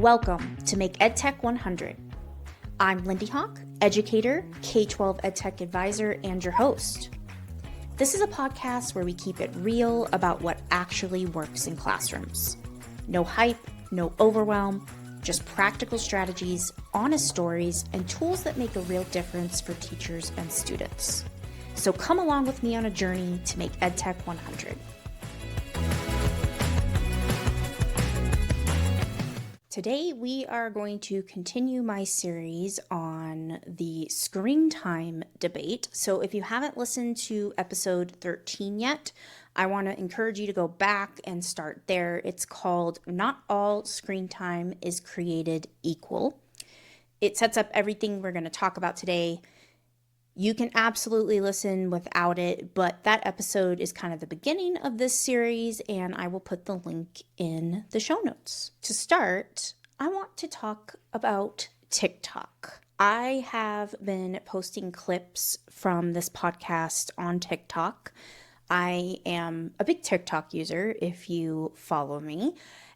Welcome to Make EdTech 100. I'm Lindy, educator, K-12 EdTech advisor, and your host. This is a podcast where we keep it real about what actually works in classrooms. No hype, no overwhelm, just practical strategies, honest stories, and tools that make a real difference for teachers and students. So come along with me on a journey to make EdTech 100. Today, we are going to continue my series on the screen time debate. So if you haven't listened to episode 13 yet, I want to encourage you to go back and start there. It's called Not All Screen Time is Created Equal. It sets up everything we're going to talk about today. You can absolutely listen without it, but that episode is kind of the beginning of this series, and I will put the link in the show notes. To start, I want to talk about TikTok. I have been posting clips from this podcast on TikTok. I am a big TikTok user if you follow me.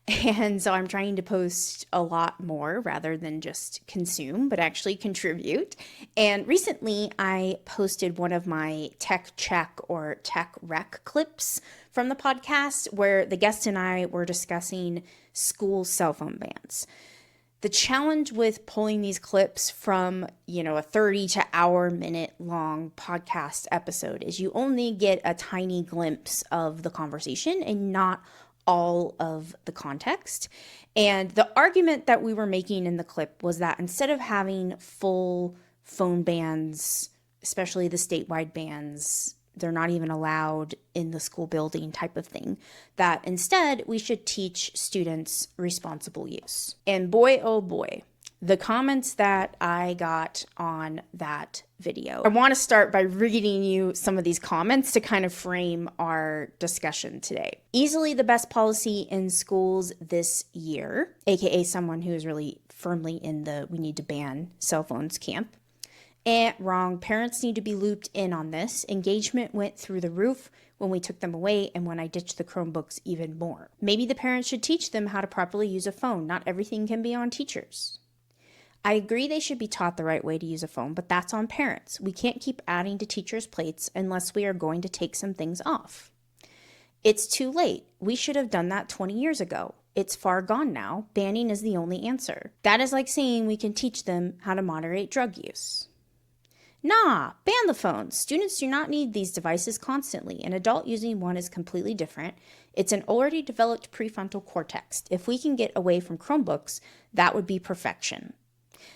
And so I'm trying to post a lot more rather than just consume, but actually contribute. And recently I posted one of my tech check or tech rec clips from the podcast where the guest and I were discussing school cell phone bans. The challenge with pulling these clips from, a 30 to hour minute long podcast episode is you only get a tiny glimpse of the conversation and not all of the context. And the argument that we were making in the clip was that instead of having full phone bans, especially the statewide bans, they're not even allowed in the school building type of thing, that instead we should teach students responsible use. And boy, oh boy, the comments that I got on that video. I want to start by reading you some of these comments to kind of frame our discussion today. Easily the best policy in schools this year, aka someone who is really firmly in the we need to ban cell phones camp. Wrong. Parents need to be looped in on this. Engagement went through the roof when we took them away and when I ditched the Chromebooks even more. Maybe the parents should teach them how to properly use a phone. Not everything can be on teachers. I agree they should be taught the right way to use a phone, but that's on parents. We can't keep adding to teachers' plates unless we are going to take some things off. It's too late. We should have done that 20 years ago. It's far gone now. Banning is the only answer. That is like saying we can teach them how to moderate drug use. Nah, ban the phones. Students do not need these devices constantly. An adult using one is completely different. It's an already developed prefrontal cortex. If we can get away from Chromebooks, that would be perfection.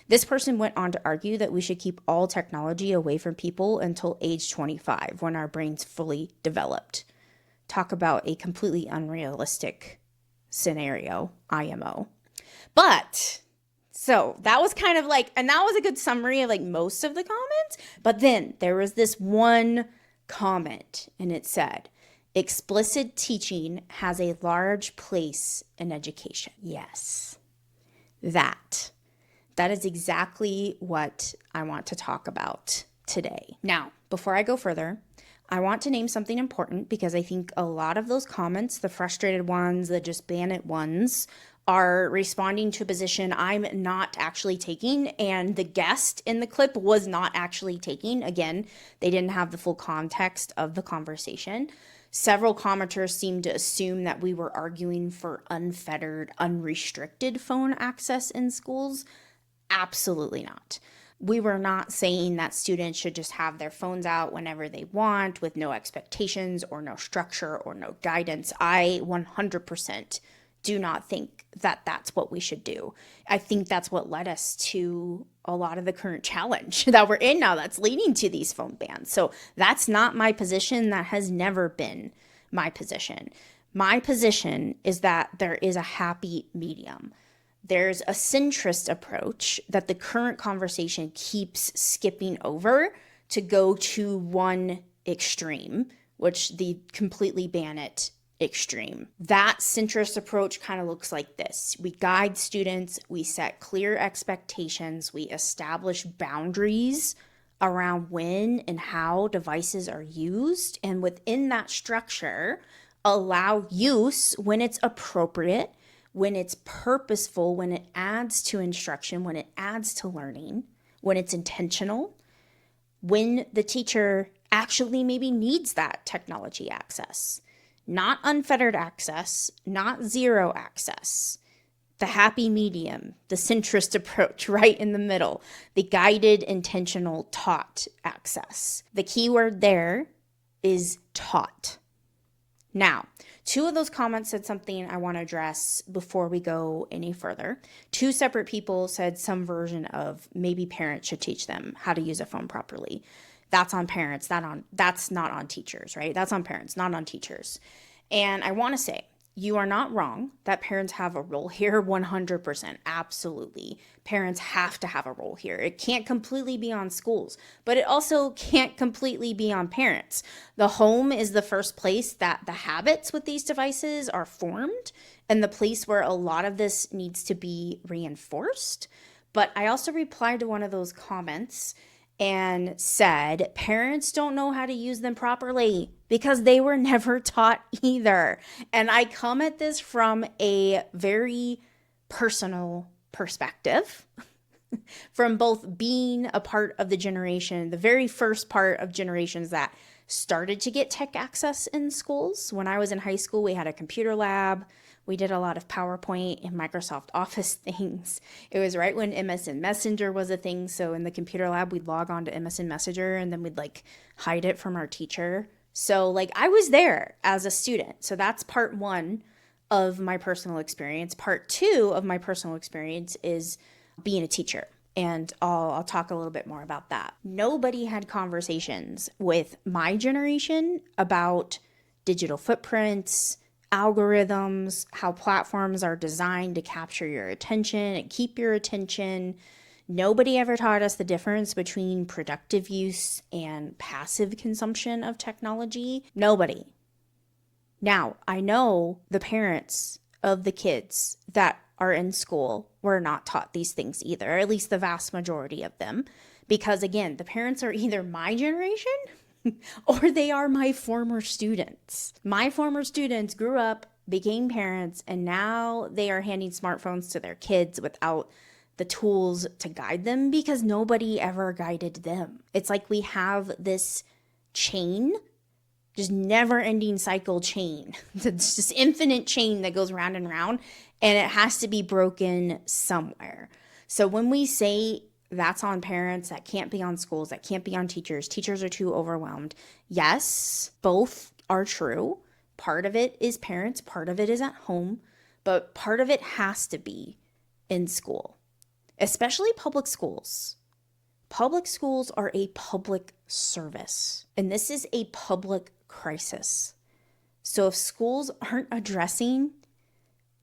This person went on to argue that we should keep all technology away from people until age 25, when our brain's fully developed. Talk about a completely unrealistic scenario, IMO. But, so that was kind of and that was a good summary of most of the comments. But then there was this one comment, and it said, explicit teaching has a large place in education. Yes, that is exactly what I want to talk about today. Now, before I go further, I want to name something important because I think a lot of those comments, the frustrated ones, the just ban it ones, are responding to a position I'm not actually taking, and the guest in the clip was not actually taking. Again, they didn't have the full context of the conversation. Several commenters seemed to assume that we were arguing for unfettered, unrestricted phone access in schools. Absolutely not. We were not saying that students should just have their phones out whenever they want with no expectations or no structure or no guidance. I 100% do not think that that's what we should do. I think that's what led us to a lot of the current challenge that we're in now that's leading to these phone bans. So that's not my position. That has never been my position. My position is that there is a happy medium. There's a centrist approach that the current conversation keeps skipping over to go to one extreme, which the completely ban it extreme. That centrist approach kind of looks like this. We guide students, we set clear expectations, we establish boundaries around when and how devices are used, and within that structure, allow use when it's appropriate, when it's purposeful, when it adds to instruction, when it adds to learning, when it's intentional, when the teacher actually maybe needs that technology access, not unfettered access, not zero access, the happy medium, the centrist approach right in the middle, the guided, intentional, taught access. The key word there is taught. Now, two of those comments said something I want to address before we go any further. Two separate people said some version of maybe parents should teach them how to use a phone properly. That's on parents, that's not on teachers, right? That's on parents, not on teachers. And I want to say, you are not wrong that parents have a role here, 100%. Absolutely. Parents have to have a role here. It can't completely be on schools, but it also can't completely be on parents. The home is the first place that the habits with these devices are formed and the place where a lot of this needs to be reinforced. But I also replied to one of those comments and said, parents don't know how to use them properly because they were never taught either. And I come at this from a very personal perspective, from both being a part of the generation, the very first part of generations that started to get tech access in schools. When I was in high school, we had a computer lab. We did a lot of PowerPoint and Microsoft Office things. It was right when MSN Messenger was a thing. So in the computer lab, we'd log on to MSN Messenger and then we'd hide it from our teacher. So I was there as a student. So that's part one of my personal experience. Part two of my personal experience is being a teacher. And I'll talk a little bit more about that. Nobody had conversations with my generation about digital footprints, algorithms, how platforms are designed to capture your attention and keep your attention. Nobody ever taught us the difference between productive use and passive consumption of technology. Nobody. Now, I know the parents of the kids that are in school were not taught these things either, or at least the vast majority of them, because again, the parents are either my generation or they are my former students. My former students grew up, became parents, and now they are handing smartphones to their kids without the tools to guide them because nobody ever guided them. It's like we have this chain, just never-ending cycle chain. It's just infinite chain that goes round and round, and it has to be broken somewhere. So when we say that's on parents, that can't be on schools, that can't be on teachers, teachers are too overwhelmed. Yes, both are true. Part of it is parents, part of it is at home, but part of it has to be in school, especially public schools. Public schools are a public service, and this is a public crisis. So if schools aren't addressing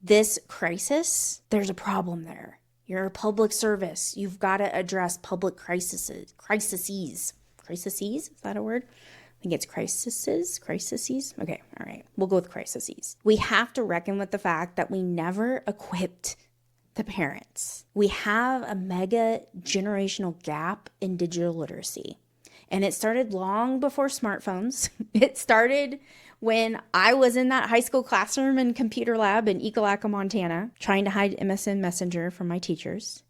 this crisis, there's a problem there. You're a public service. You've got to address public crises. Crises? Is that a word? I think it's crises. Okay, all right. We'll go with crises. We have to reckon with the fact that we never equipped the parents. We have a mega generational gap in digital literacy. And it started long before smartphones. It started when I was in that high school classroom and computer lab in Ekalaka, Montana, trying to hide MSN Messenger from my teachers.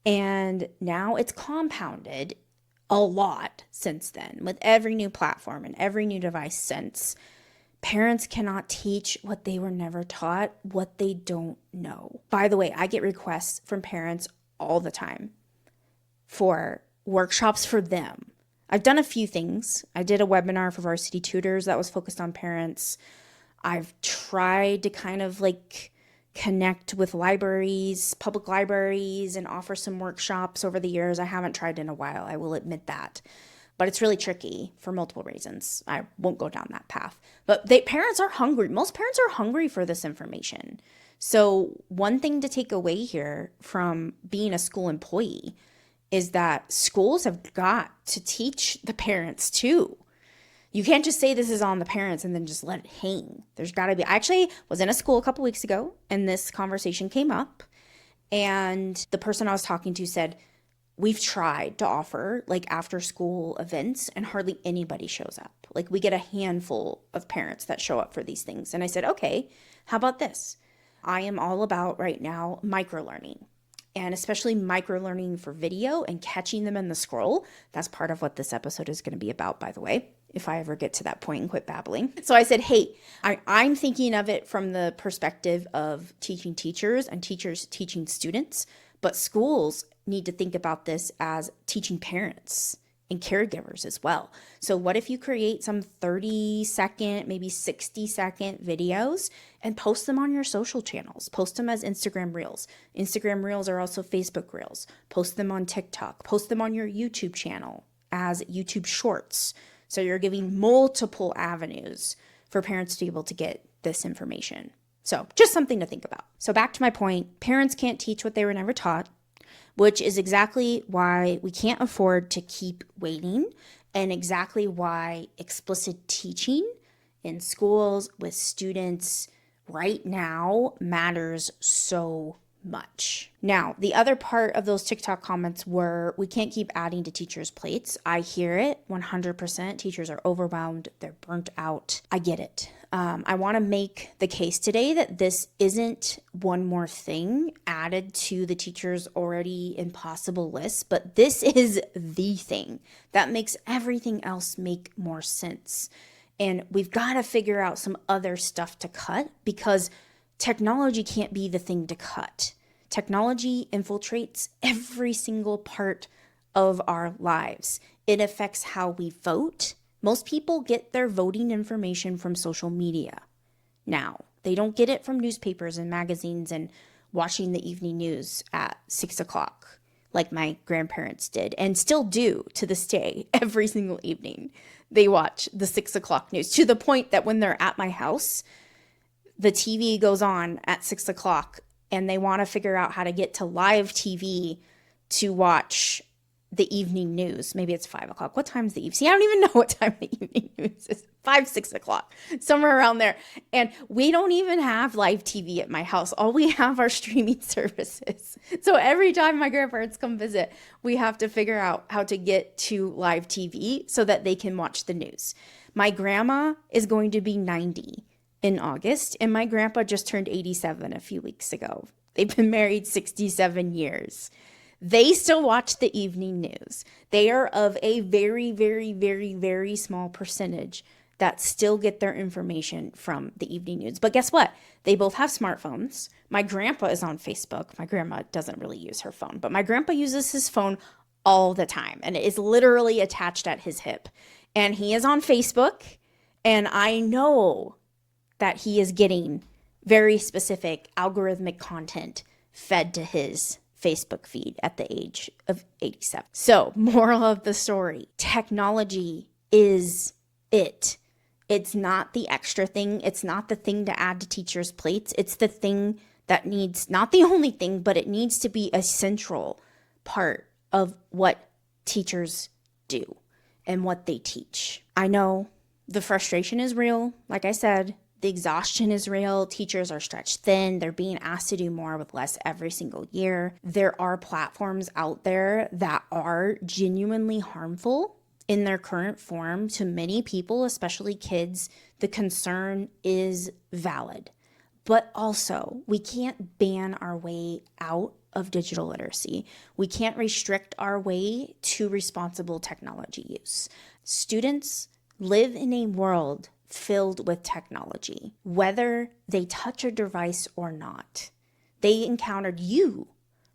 And now it's compounded a lot since then with every new platform and every new device since. Parents cannot teach what they were never taught, what they don't know. By the way, I get requests from parents all the time for workshops for them. I've done a few things. I did a webinar for varsity tutors that was focused on parents. I've tried to kind of connect with libraries, public libraries, and offer some workshops over the years. I haven't tried in a while, I will admit that. But it's really tricky for multiple reasons. I won't go down that path. But parents are hungry. Most parents are hungry for this information. So one thing to take away here from being a school employee is that schools have got to teach the parents too. You can't just say this is on the parents and then just let it hang. There's got to be. I actually was in a school a couple weeks ago and this conversation came up. And the person I was talking to said, we've tried to offer after school events and hardly anybody shows up. We get a handful of parents that show up for these things. And I said, okay, how about this? I am all about right now microlearning, and especially microlearning for video and catching them in the scroll. That's part of what this episode is going to be about, by the way, if I ever get to that point and quit babbling. So I said, hey, I'm thinking of it from the perspective of teaching teachers and teachers teaching students, but schools need to think about this as teaching parents and caregivers as well. So what if you create some 30-second, maybe 60-second videos and post them on your social channels? Post them as Instagram Reels. Instagram Reels are also Facebook Reels. Post them on TikTok. Post them on your YouTube channel as YouTube Shorts. So you're giving multiple avenues for parents to be able to get this information. So just something to think about. So back to my point, parents can't teach what they were never taught, which is exactly why we can't afford to keep waiting, and exactly why explicit teaching in schools with students right now matters so much. Now, the other part of those TikTok comments were, we can't keep adding to teachers' plates. I hear it 100%. Teachers are overwhelmed. They're burnt out. I get it. I want to make the case today that this isn't one more thing added to the teacher's already impossible list, but this is the thing that makes everything else make more sense. And we've got to figure out some other stuff to cut, because technology can't be the thing to cut. Technology infiltrates every single part of our lives. It affects how we vote. Most people get their voting information from social media now. They don't get it from newspapers and magazines and watching the evening news at 6 o'clock like my grandparents did, and still do to this day. Every single evening they watch the 6 o'clock news, to the point that when they're at my house, the TV goes on at 6 o'clock and they want to figure out how to get to live TV to watch the evening news. Maybe it's 5 o'clock. What time's the evening? See, I don't even know what time the evening news is. 5, 6 o'clock, somewhere around there. And we don't even have live TV at my house. All we have are streaming services. So every time my grandparents come visit, we have to figure out how to get to live TV so that they can watch the news. My grandma is going to be 90 in August, and my grandpa just turned 87 a few weeks ago. They've been married 67 years. They still watch the evening news. They are of a very, very, very, very small percentage that still get their information from the evening news. But guess what? They both have smartphones. My grandpa is on Facebook. My grandma doesn't really use her phone, but my grandpa uses his phone all the time, and it is literally attached at his hip. And he is on Facebook, and I know that he is getting very specific algorithmic content fed to his Facebook feed at the age of 87. So, moral of the story, technology is it. It's not the extra thing. It's not the thing to add to teachers' plates. It's the thing that needs, not the only thing, but it needs to be a central part of what teachers do and what they teach. I know the frustration is real. Like I said, the exhaustion is real. Teachers are stretched thin. They're being asked to do more with less every single year. There are platforms out there that are genuinely harmful in their current form to many people, especially kids. The concern is valid. But also, we can't ban our way out of digital literacy. We can't restrict our way to responsible technology use. Students live in a world filled with technology, whether they touch a device or not. They encountered you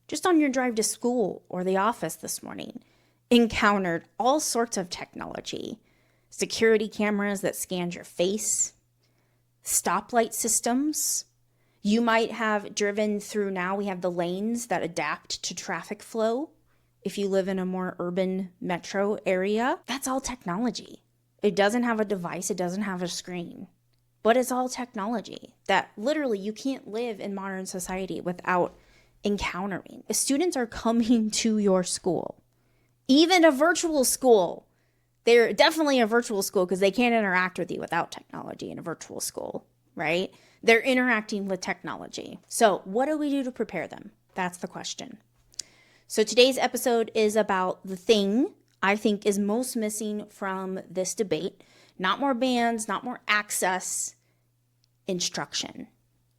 just on your drive to school or the office this morning, encountered all sorts of technology, security cameras that scanned your face, stoplight systems. You might have driven through, now we have the lanes that adapt to traffic flow. If you live in a more urban metro area, that's all technology. It doesn't have a device, it doesn't have a screen, but it's all technology that literally you can't live in modern society without encountering. If students are coming to your school, even a virtual school, they're definitely a virtual school because they can't interact with you without technology in a virtual school, right? They're interacting with technology. So what do we do to prepare them? That's the question. So today's episode is about the thing I think is most missing from this debate. Not more bans, not more access, instruction.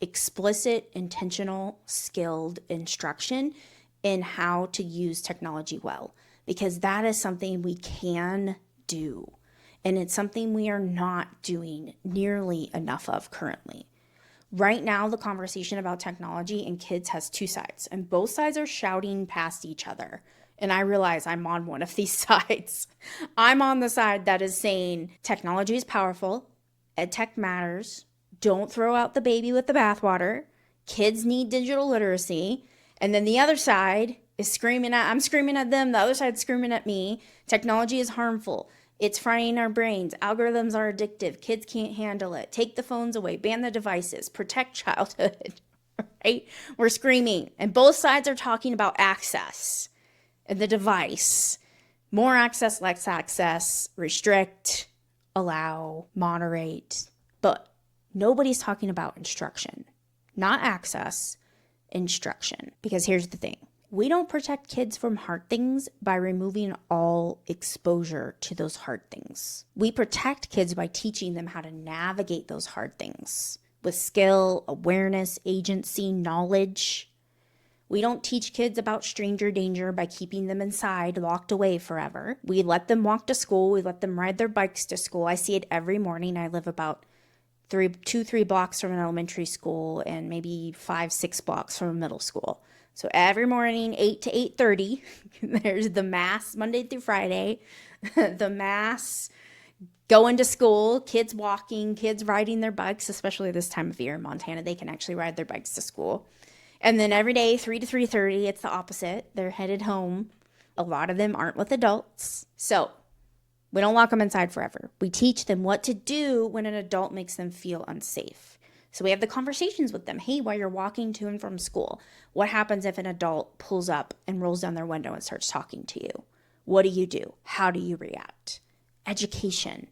explicit, intentional, skilled instruction in how to use technology well, because that is something we can do. And it's something we are not doing nearly enough of currently. Right now, the conversation about technology and kids has two sides, and both sides are shouting past each other. And I realize I'm on one of these sides. I'm on the side that is saying technology is powerful, EdTech matters, don't throw out the baby with the bathwater, kids need digital literacy. And then the other side is I'm screaming at them, the other side's screaming at me. Technology is harmful. It's frying our brains. Algorithms are addictive. Kids can't handle it. Take the phones away. Ban the devices. Protect childhood. Right? We're screaming. And both sides are talking about access and the device. More access, less access. Restrict, allow, moderate. But nobody's talking about instruction. Not access, instruction. Because here's the thing. We don't protect kids from hard things by removing all exposure to those hard things. We protect kids by teaching them how to navigate those hard things with skill, awareness, agency, knowledge. We don't teach kids about stranger danger by keeping them inside, locked away forever. We let them walk to school. We let them ride their bikes to school. I see it every morning. I live about 3 blocks from an elementary school and maybe 5-6 blocks from a middle school. So every morning, 8 to 8:30, there's the mass Monday through Friday, the mass going to school, kids walking, kids riding their bikes, especially this time of year in Montana, they can actually ride their bikes to school. And then every day, 3 to 3:30, it's the opposite. They're headed home. A lot of them aren't with adults. So we don't lock them inside forever. We teach them what to do when an adult makes them feel unsafe. So we have the conversations with them. Hey, while you're walking to and from school, what happens if an adult pulls up and rolls down their window and starts talking to you? What do you do? How do you react? Education,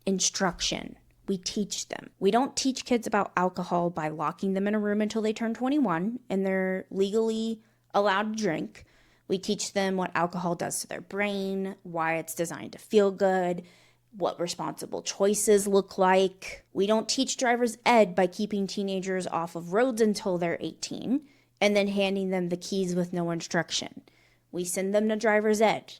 instruction. We teach them. We don't teach kids about alcohol by locking them in a room until they turn 21 and they're legally allowed to drink. We teach them what alcohol does to their brain, why it's designed to feel good, what responsible choices look like. We don't teach driver's ed by keeping teenagers off of roads until they're 18 and then handing them the keys with no instruction. We send them to driver's ed.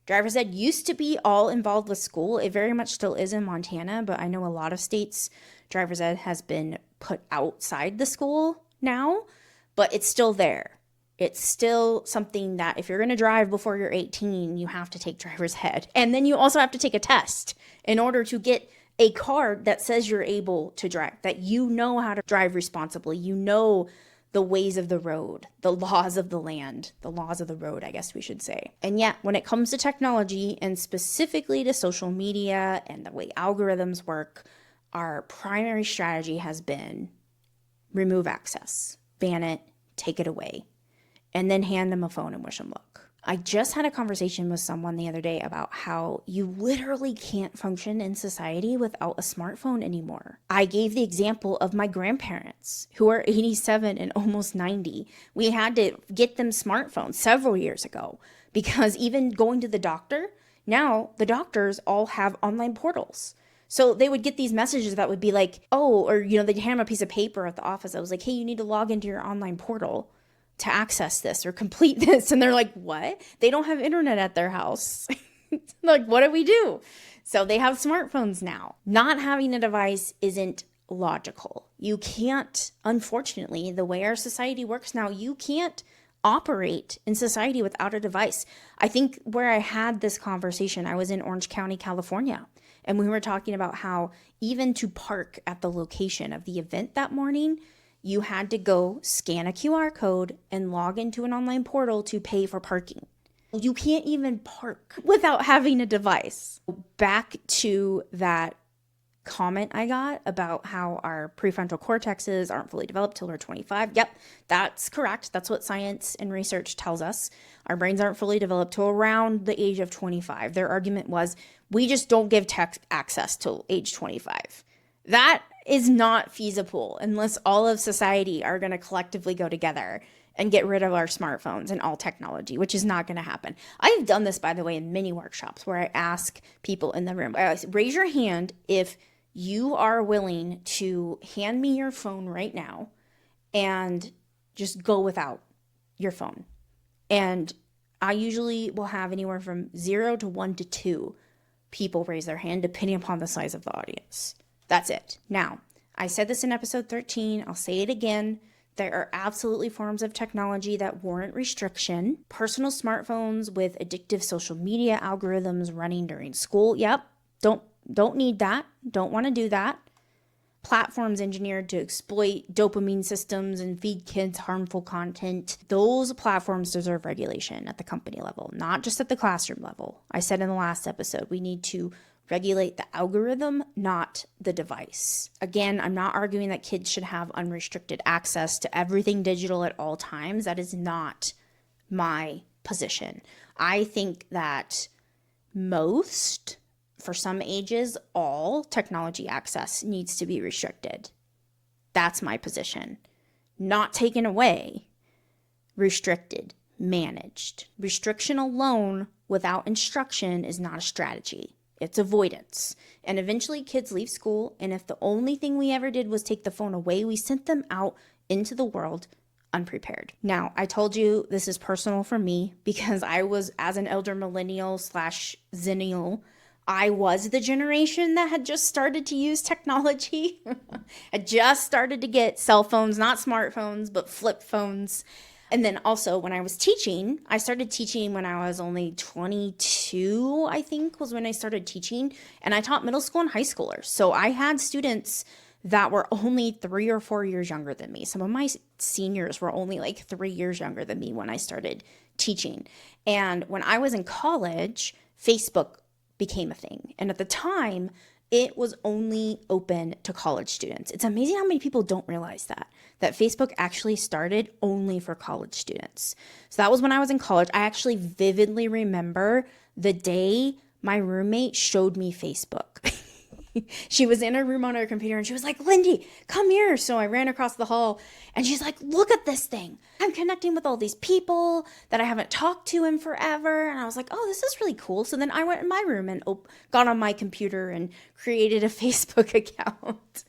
Driver's ed used to be all involved with school. It very much still is in Montana, but I know a lot of states, driver's ed has been put outside the school now, but it's still there. It's still something that if you're going to drive before you're 18, you have to take driver's ed. And then you also have to take a test in order to get a card that says you're able to drive, that you know how to drive responsibly. You know the ways of the road, the laws of the land, the laws of the road, I guess we should say. And yet, when it comes to technology and specifically to social media and the way algorithms work, our primary strategy has been remove access, ban it, take it away, and then hand them a phone and wish them luck. I just had a conversation with someone the other day about how you literally can't function in society without a smartphone anymore. I gave the example of my grandparents who are 87 and almost 90. We had to get them smartphones several years ago because even going to the doctor, now the doctors all have online portals. So they would get these messages that would be like, oh, or, they'd hand them a piece of paper at the office. I was like, hey, you need to log into your online portal to access this or complete this. And they're like, what? They don't have internet at their house. Like, what do we do? So they have smartphones now. Not having a device isn't logical. You can't, unfortunately, the way our society works now, you can't operate in society without a device. I think where I had this conversation, I was in Orange County, California, and we were talking about how even to park at the location of the event that morning, you had to go scan a QR code and log into an online portal to pay for parking. You can't even park without having a device. Back to that comment I got about how our prefrontal cortexes aren't fully developed till we're 25. Yep, that's correct. That's what science and research tells us. Our brains aren't fully developed till around the age of 25. Their argument was, we just don't give tech access till age 25. That is not feasible unless all of society are going to collectively go together and get rid of our smartphones and all technology, which is not going to happen. I've done this, by the way, in many workshops where I ask people in the room, raise your hand if you are willing to hand me your phone right now and just go without your phone. And I usually will have anywhere from 0 to 1 to 2 people raise their hand, depending upon the size of the audience. That's it. Now, I said this in episode 13. I'll say it again. There are absolutely forms of technology that warrant restriction. Personal smartphones with addictive social media algorithms running during school. Yep. Don't need that. Don't want to do that. Platforms engineered to exploit dopamine systems and feed kids harmful content. Those platforms deserve regulation at the company level, not just at the classroom level. I said in the last episode, we need to regulate the algorithm, not the device. Again, I'm not arguing that kids should have unrestricted access to everything digital at all times. That is not my position. I think that most, for some ages, all technology access needs to be restricted. That's my position. Not taken away, restricted, managed. Restriction alone without instruction is not a strategy. It's avoidance. And eventually kids leave school, and if the only thing we ever did was take the phone away, we sent them out into the world unprepared. Now, I told you this is personal for me because I was, as an elder millennial / zennial, I was the generation that had just started to use technology. I just started to get cell phones, not smartphones, but flip phones. And then also when I was teaching, I started teaching when I was only 22, I think was when I started teaching. And I taught middle school and high schoolers. So I had students that were only 3 or 4 years younger than me. Some of my seniors were only like 3 years younger than me when I started teaching. And when I was in college, Facebook became a thing. And at the time, it was only open to college students. It's amazing how many people don't realize that Facebook actually started only for college students. So that was when I was in college. I actually vividly remember the day my roommate showed me Facebook. She was in her room on her computer and she was like, Lindy, come here. So I ran across the hall and she's like, look at this thing. I'm connecting with all these people that I haven't talked to in forever. And I was like, oh, this is really cool. So then I went in my room and got on my computer and created a Facebook account.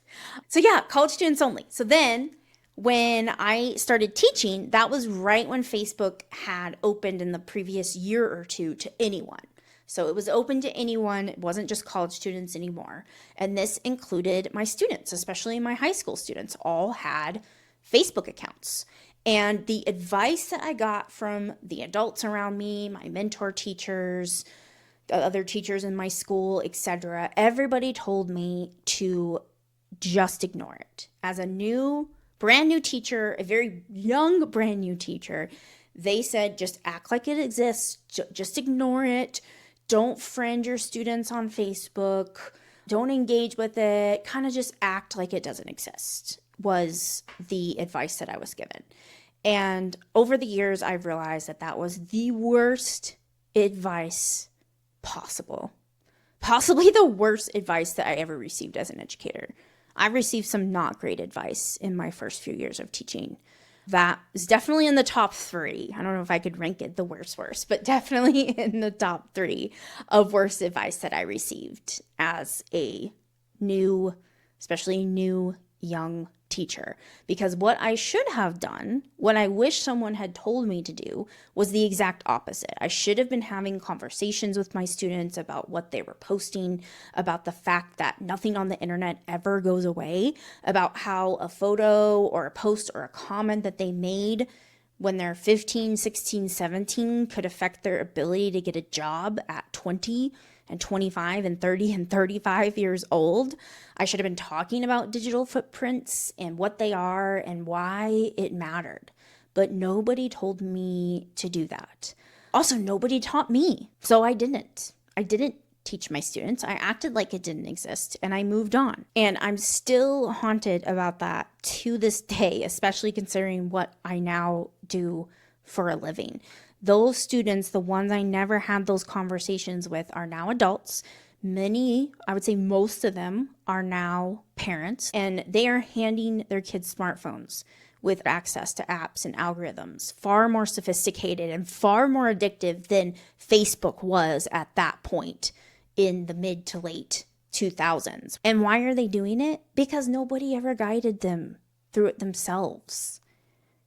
So yeah, college students only. So then when I started teaching, that was right when Facebook had opened in the previous year or two to anyone. So it was open to anyone. It wasn't just college students anymore. And this included my students, especially my high school students, all had Facebook accounts. And the advice that I got from the adults around me, my mentor teachers, the other teachers in my school, etc., everybody told me to just ignore it. As a brand new teacher, a very young brand new teacher, they said just act like it exists, just ignore it. Don't friend your students on Facebook. Don't engage with it. Kind of just act like it doesn't exist was the advice that I was given. And over the years, I've realized that that was the worst advice possible. Possibly the worst advice that I ever received as an educator. I received some not great advice in my first few years of teaching. That is definitely in the top 3. I don't know if I could rank it the worst, but definitely in the top 3 of worst advice that I received as a especially new young teacher. Because what I should have done, what I wish someone had told me to do, was the exact opposite. I should have been having conversations with my students about what they were posting, about the fact that nothing on the internet ever goes away, about how a photo or a post or a comment that they made when they're 15, 16, 17 could affect their ability to get a job at 20 and 25 and 30 and 35 years old. I should have been talking about digital footprints and what they are and why it mattered. But nobody told me to do that. Also, nobody taught me. So I didn't teach my students. I acted like it didn't exist and I moved on. And I'm still haunted about that to this day, especially considering what I now do for a living. Those students, the ones I never had those conversations with, are now adults. Many, I would say most of them, are now parents, and they are handing their kids smartphones with access to apps and algorithms, far more sophisticated and far more addictive than Facebook was at that point in the mid to late 2000s. And why are they doing it? Because nobody ever guided them through it themselves.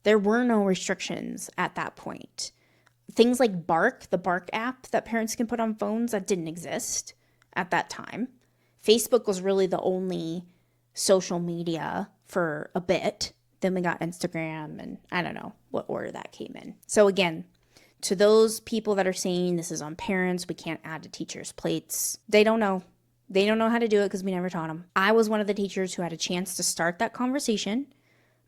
There were no restrictions at that point. Things like Bark, the Bark app that parents can put on phones, that didn't exist at that time. Facebook was really the only social media for a bit. Then we got Instagram, and I don't know what order that came in. So again, to those people that are saying this is on parents, we can't add to teachers' plates, they don't know. They don't know how to do it because we never taught them. I was one of the teachers who had a chance to start that conversation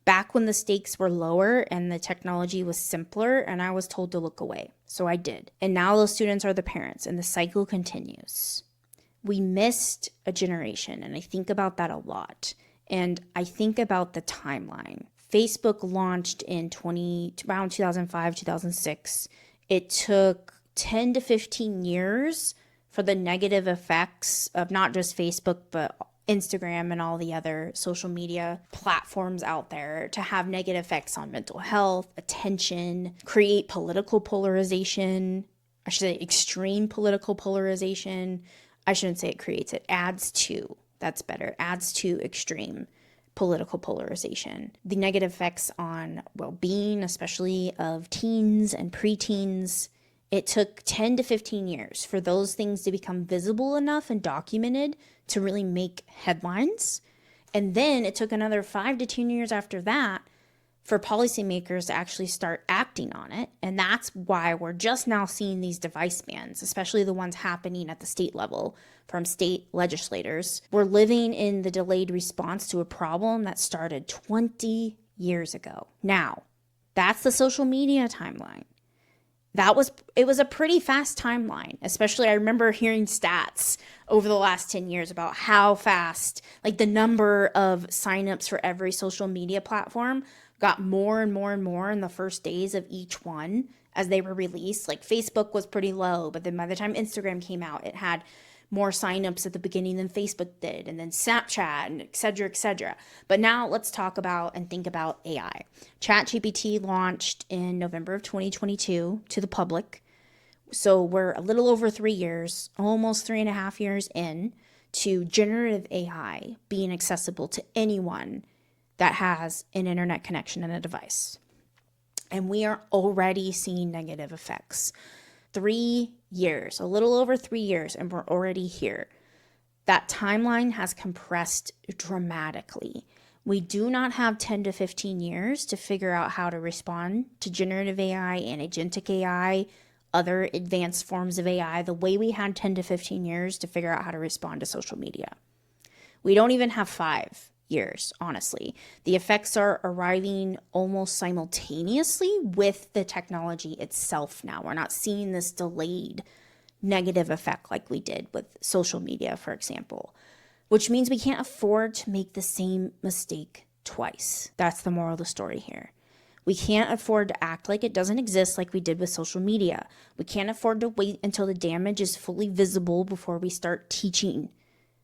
back when the stakes were lower and the technology was simpler, and I was told to look away. So I did. And now those students are the parents, and the cycle continues. We missed a generation, and I think about that a lot. And I think about the timeline. Facebook launched in around 2005, 2006. It took 10 to 15 years for the negative effects of not just Facebook, but Instagram and all the other social media platforms out there to have negative effects on mental health, attention, create political polarization. I should say extreme political polarization. I shouldn't say it creates, it adds to. That's better. Adds to extreme political polarization. The negative effects on well-being, especially of teens and preteens. It took 10 to 15 years for those things to become visible enough and documented to really make headlines. And then it took another 5 to 10 years after that for policymakers to actually start acting on it. And that's why we're just now seeing these device bans, especially the ones happening at the state level from state legislators. We're living in the delayed response to a problem that started 20 years ago. Now, that's the social media timeline. It was a pretty fast timeline, especially I remember hearing stats over the last 10 years about how fast, like the number of signups for every social media platform got more and more and more in the first days of each one as they were released. Like Facebook was pretty low, but then by the time Instagram came out, it had more signups at the beginning than Facebook did, and then Snapchat, and et cetera, et cetera. But now let's talk about and think about AI. ChatGPT launched in November of 2022 to the public. So we're a little over 3 years, almost 3.5 years in to generative AI being accessible to anyone that has an internet connection and a device. And we are already seeing negative effects. 3 years, a little over 3 years, and we're already here. That timeline has compressed dramatically. We do not have 10 to 15 years to figure out how to respond to generative AI and agentic AI, other advanced forms of AI, the way we had 10 to 15 years to figure out how to respond to social media. We don't even have 5 years, honestly. The effects are arriving almost simultaneously with the technology itself now. We're not seeing this delayed negative effect like we did with social media, for example, which means we can't afford to make the same mistake twice. That's the moral of the story here. We can't afford to act like it doesn't exist like we did with social media. We can't afford to wait until the damage is fully visible before we start teaching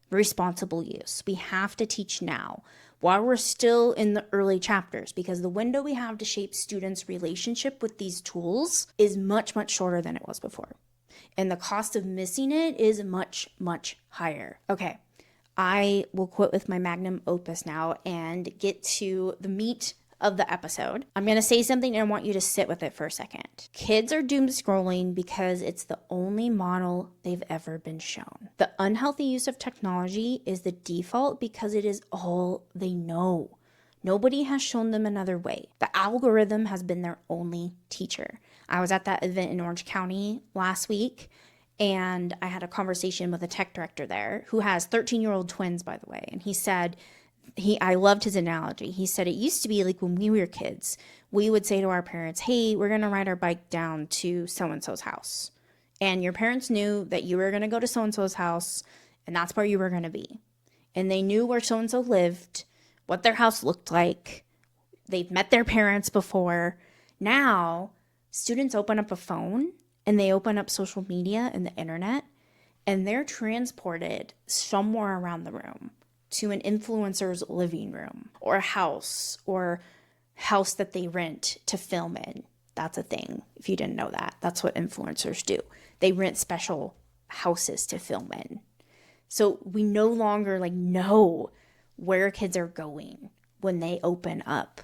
responsible use. We have to teach now while we're still in the early chapters, because the window we have to shape students' relationship with these tools is much, much shorter than it was before. And the cost of missing it is much, much higher. Okay, I will quit with my magnum opus now and get to the meat of the episode. I'm going to say something and I want you to sit with it for a second. Kids are doom scrolling because it's the only model they've ever been shown. The unhealthy use of technology is the default because it is all they know. Nobody has shown them another way. The algorithm has been their only teacher. I was at that event in Orange County last week, and I had a conversation with a tech director there who has 13-year-old twins, by the way, and he said, I loved his analogy. He said it used to be like when we were kids, we would say to our parents, hey, we're going to ride our bike down to so-and-so's house. And your parents knew that you were going to go to so-and-so's house, and that's where you were going to be. And they knew where so-and-so lived, what their house looked like. They've met their parents before. Now, students open up a phone, and they open up social media and the internet, and they're transported somewhere around the room to an influencer's living room or a house that they rent to film in. That's a thing. If you didn't know that, that's what influencers do. They rent special houses to film in. So we no longer know where kids are going. when they open up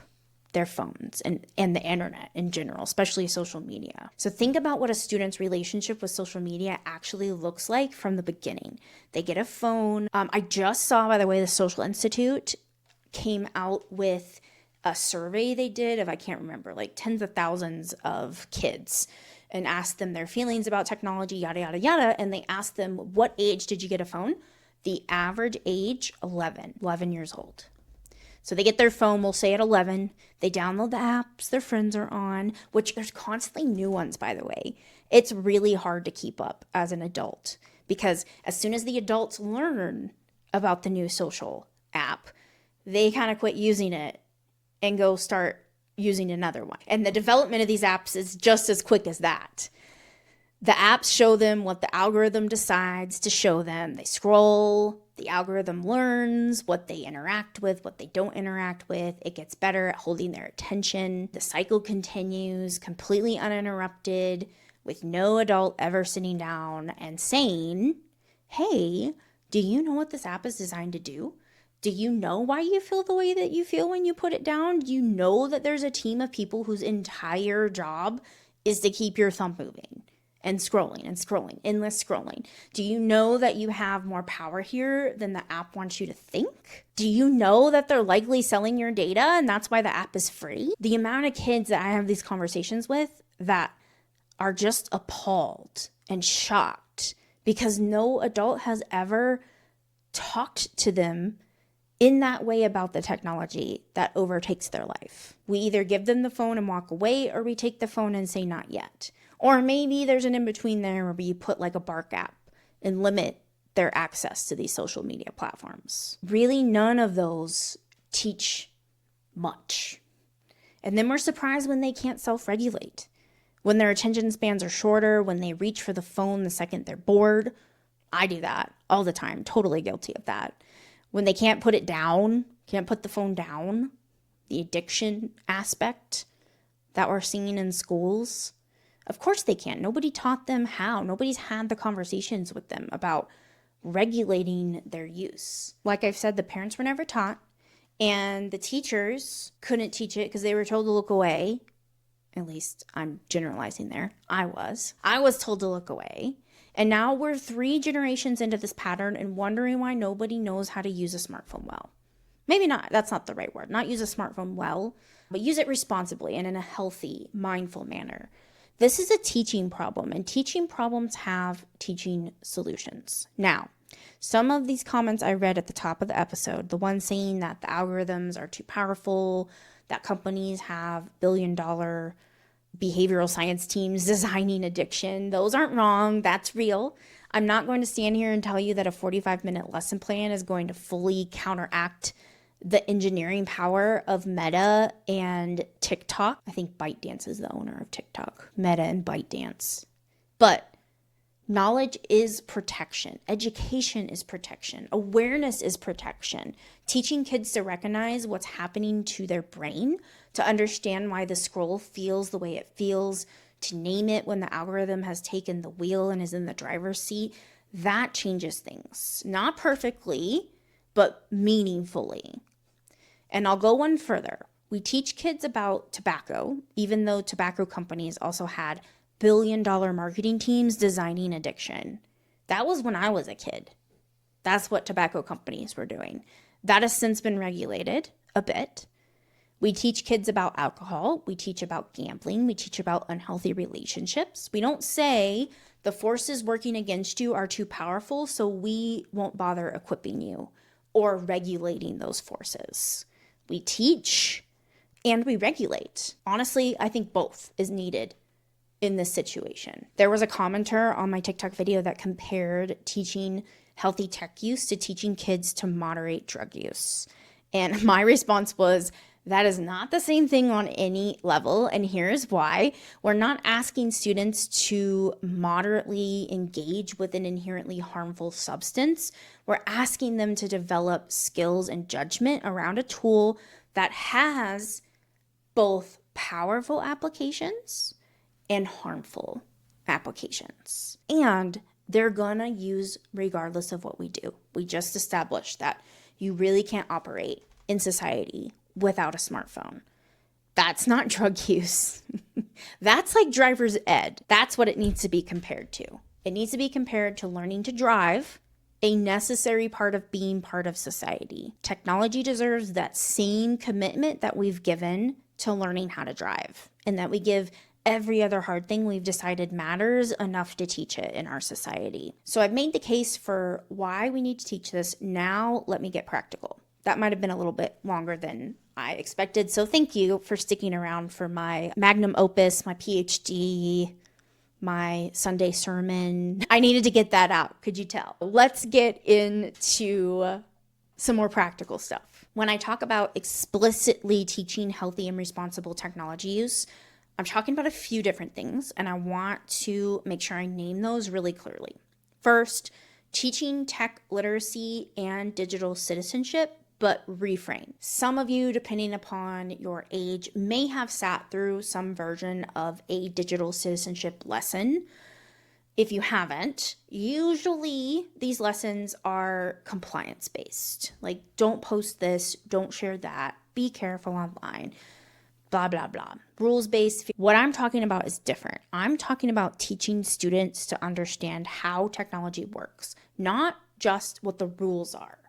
their phones and the internet in general, especially social media. So think about what a student's relationship with social media actually looks like from the beginning. They get a phone. I just saw, by the way, the Social Institute came out with a survey they did of, I can't remember, like tens of thousands of kids, and asked them their feelings about technology, yada, yada, yada. And they asked them, what age did you get a phone? The average age, 11 years old. So they get their phone, we'll say at 11. They download the apps their friends are on, which there's constantly new ones, by the way. It's really hard to keep up as an adult because as soon as the adults learn about the new social app, they kind of quit using it and go start using another one. And the development of these apps is just as quick as that. The apps show them what the algorithm decides to show them. They scroll, the algorithm learns what they interact with, what they don't interact with. It gets better at holding their attention. The cycle continues completely uninterrupted with no adult ever sitting down and saying, hey, do you know what this app is designed to do? Do you know why you feel the way that you feel when you put it down? Do you know that there's a team of people whose entire job is to keep your thumb moving? And scrolling, endless scrolling. Do you know that you have more power here than the app wants you to think? Do you know that they're likely selling your data and that's why the app is free? The amount of kids that I have these conversations with that are just appalled and shocked because no adult has ever talked to them in that way about the technology that overtakes their life. We either give them the phone and walk away, or we take the phone and say not yet. Or maybe there's an in-between there where you put like a bark app and limit their access to these social media platforms. Really, none of those teach much. And then we're surprised when they can't self-regulate. When their attention spans are shorter, when they reach for the phone the second they're bored. I do that all the time, totally guilty of that. When they can't put it down, can't put the phone down, the addiction aspect that we're seeing in schools. Of course they can't. Nobody taught them how. Nobody's had the conversations with them about regulating their use. Like I've said, the parents were never taught, and the teachers couldn't teach it because they were told to look away. At least I'm generalizing there. I was told to look away. And now we're 3 generations into this pattern and wondering why nobody knows how to use a smartphone well. Maybe not, that's not the right word. Not use a smartphone well, but use it responsibly and in a healthy, mindful manner. This is a teaching problem, and teaching problems have teaching solutions. Now, some of these comments I read at the top of the episode, the one saying that the algorithms are too powerful, that companies have billion-dollar behavioral science teams designing addiction, those aren't wrong. That's real. I'm not going to stand here and tell you that a 45-minute lesson plan is going to fully counteract the engineering power of Meta and TikTok. I think ByteDance is the owner of TikTok. Meta and ByteDance. But knowledge is protection. Education is protection. Awareness is protection. Teaching kids to recognize what's happening to their brain, to understand why the scroll feels the way it feels, to name it when the algorithm has taken the wheel and is in the driver's seat, that changes things. Not perfectly, but meaningfully. And I'll go one further. We teach kids about tobacco, even though tobacco companies also had billion-dollar marketing teams designing addiction. That was when I was a kid. That's what tobacco companies were doing. That has since been regulated a bit. We teach kids about alcohol. We teach about gambling. We teach about unhealthy relationships. We don't say the forces working against you are too powerful, so we won't bother equipping you or regulating those forces. We teach and we regulate. Honestly, I think both is needed in this situation. There was a commenter on my TikTok video that compared teaching healthy tech use to teaching kids to moderate drug use. And my response was, that is not the same thing on any level. And here's why. We're not asking students to moderately engage with an inherently harmful substance. We're asking them to develop skills and judgment around a tool that has both powerful applications and harmful applications. And they're gonna use regardless of what we do. We just established that you really can't operate in society without a smartphone. That's not drug use. That's like driver's ed. That's what it needs to be compared to. It needs to be compared to learning to drive, a necessary part of being part of society. Technology deserves that same commitment that we've given to learning how to drive, and that we give every other hard thing we've decided matters enough to teach it in our society. So I've made the case for why we need to teach this. Now let me get practical. That might have been a little bit longer than I expected. So thank you for sticking around for my magnum opus, my PhD, my Sunday sermon. I needed to get that out. Could you tell? Let's get into some more practical stuff. When I talk about explicitly teaching healthy and responsible technology use, I'm talking about a few different things, and I want to make sure I name those really clearly. First, teaching tech literacy and digital citizenship, but reframe. Some of you, depending upon your age, may have sat through some version of a digital citizenship lesson. If you haven't, usually these lessons are compliance-based. Like, don't post this, don't share that, be careful online, blah, blah, blah. Rules-based. What I'm talking about is different. I'm talking about teaching students to understand how technology works, not just what the rules are.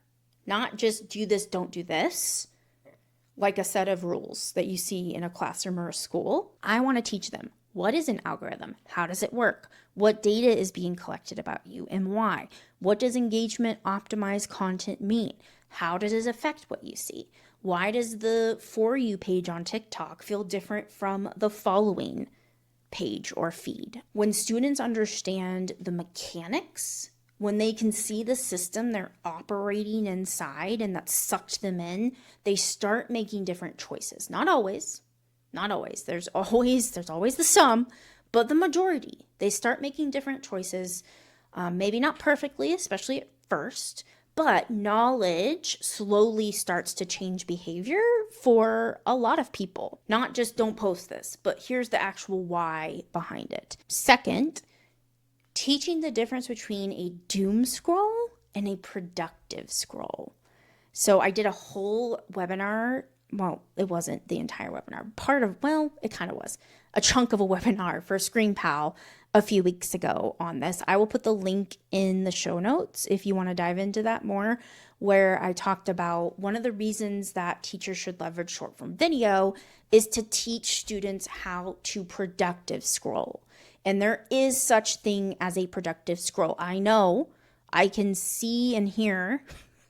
Not just do this, don't do this, like a set of rules that you see in a classroom or a school. I want to teach them, what is an algorithm? How does it work? What data is being collected about you and why? What does engagement optimized content mean? How does it affect what you see? Why does the For You page on TikTok feel different from the following page or feed? When students understand the mechanics, when they can see the system they're operating inside and that sucked them in, they start making different choices. Not always. There's always the some, but the majority. They start making different choices, maybe not perfectly, especially at first, but knowledge slowly starts to change behavior for a lot of people. Not just don't post this, but here's the actual why behind it. Second, teaching the difference between a doom scroll and a productive scroll. So I did a whole webinar. Well, it wasn't the entire webinar. It kind of was. A chunk of a webinar for Screen Pal a few weeks ago on this. I will put the link in the show notes if you want to dive into that more, where I talked about one of the reasons that teachers should leverage short form video is to teach students how to productive scroll. And there is such thing as a productive scroll. I know I can see and hear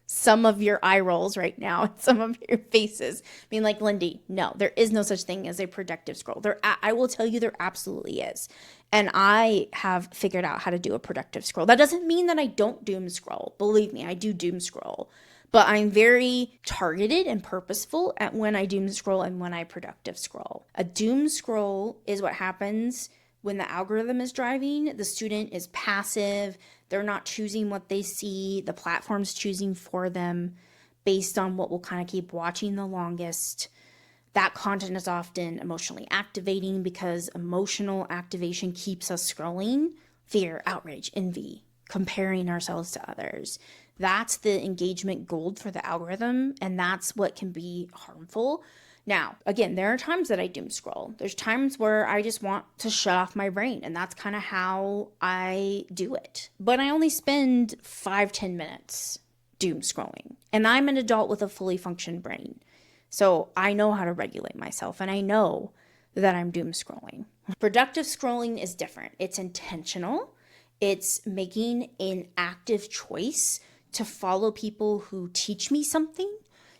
some of your eye rolls right now, some of your faces being like, Lindy, no, there is no such thing as a productive scroll. I will tell you there absolutely is. And I have figured out how to do a productive scroll. That doesn't mean that I don't doom scroll. Believe me, I do doom scroll. But I'm very targeted and purposeful at when I doom scroll and when I productive scroll. A doom scroll is what happens when the algorithm is driving. The student is passive. They're not choosing what they see. The platform's choosing for them based on what will kind of keep watching the longest. That content is often emotionally activating because emotional activation keeps us scrolling. Fear, outrage, envy, comparing ourselves to others. That's the engagement gold for the algorithm, and that's what can be harmful. Now, again, there are times that I doom scroll. There's times where I just want to shut off my brain, and that's kind of how I do it. But I only spend 5-10 minutes doom scrolling, and I'm an adult with a fully functioned brain. So I know how to regulate myself, and I know that I'm doom scrolling. Productive scrolling is different. It's intentional. It's making an active choice to follow people who teach me something,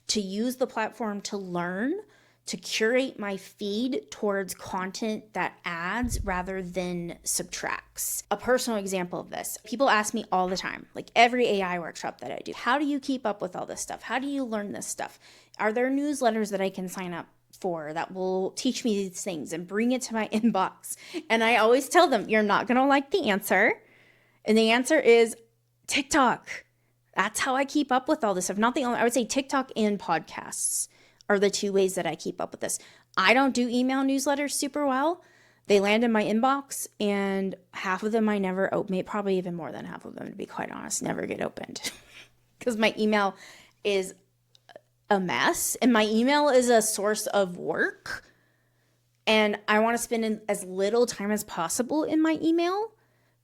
to use the platform to learn, to curate my feed towards content that adds rather than subtracts. A personal example of this, people ask me all the time, like every AI workshop that I do, how do you keep up with all this stuff? How do you learn this stuff? Are there newsletters that I can sign up for that will teach me these things and bring it to my inbox? And I always tell them, you're not gonna like the answer. And the answer is TikTok. That's how I keep up with all this stuff. Not the only, I would say TikTok and podcasts are the two ways that I keep up with this. I don't do email newsletters super well. They land in my inbox, and half of them I never open. Probably even more than half of them, to be quite honest, never get opened. Because my email is a mess and my email is a source of work and I want to spend as little time as possible in my email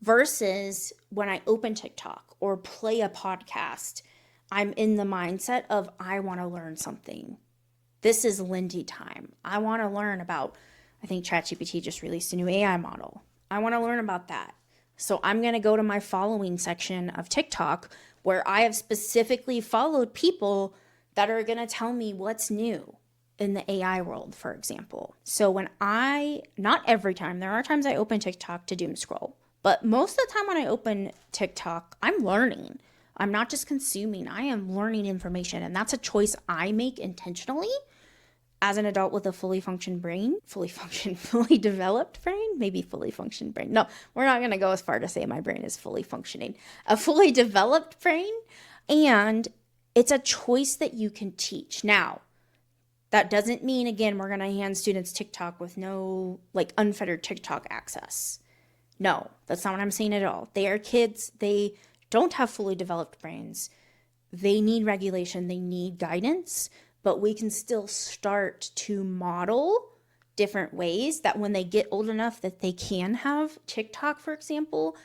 versus when I open TikTok or play a podcast, I'm in the mindset of I want to learn something. This is Lindy time. I want to learn about, I think ChatGPT just released a new AI model. I want to learn about that. So I'm going to go to my following section of TikTok where I have specifically followed people that are going to tell me what's new in the AI world, for example. So not every time, there are times I open TikTok to doom scroll, but most of the time when I open TikTok, I'm learning. I'm not just consuming, I am learning information. And that's a choice I make intentionally as an adult with a fully developed brain, maybe fully functioned brain. No, we're not going to go as far to say my brain is fully functioning. A fully developed brain. And it's a choice that you can teach. Now, that doesn't mean, again, we're going to hand students TikTok with no unfettered TikTok access. No, that's not what I'm saying at all. They are kids. They don't have fully developed brains. They need regulation. They need guidance. But we can still start to model different ways that when they get old enough that they can have TikTok, for example,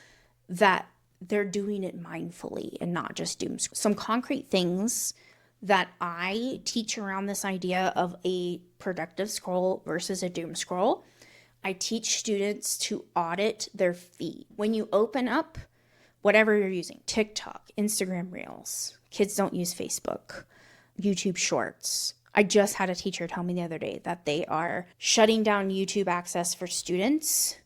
that they're doing it mindfully and not just doom scroll. Some concrete things that I teach around this idea of a productive scroll versus a doom scroll. I teach students to audit their feed. When you open up whatever you're using, TikTok, Instagram Reels, kids don't use Facebook, YouTube Shorts. I just had a teacher tell me the other day that they are shutting down YouTube access for students.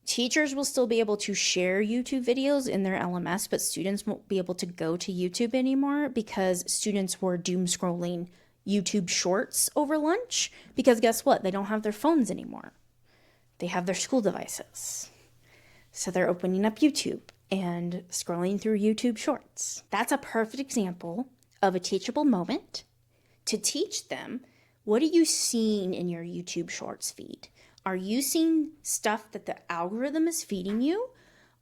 Teachers will still be able to share YouTube videos in their LMS, but students won't be able to go to YouTube anymore because students were doom scrolling YouTube Shorts over lunch because guess what? They don't have their phones anymore. They have their school devices. So they're opening up YouTube and scrolling through YouTube Shorts. That's a perfect example of a teachable moment to teach them, what are you seeing in your YouTube Shorts feed? Are you seeing stuff that the algorithm is feeding you?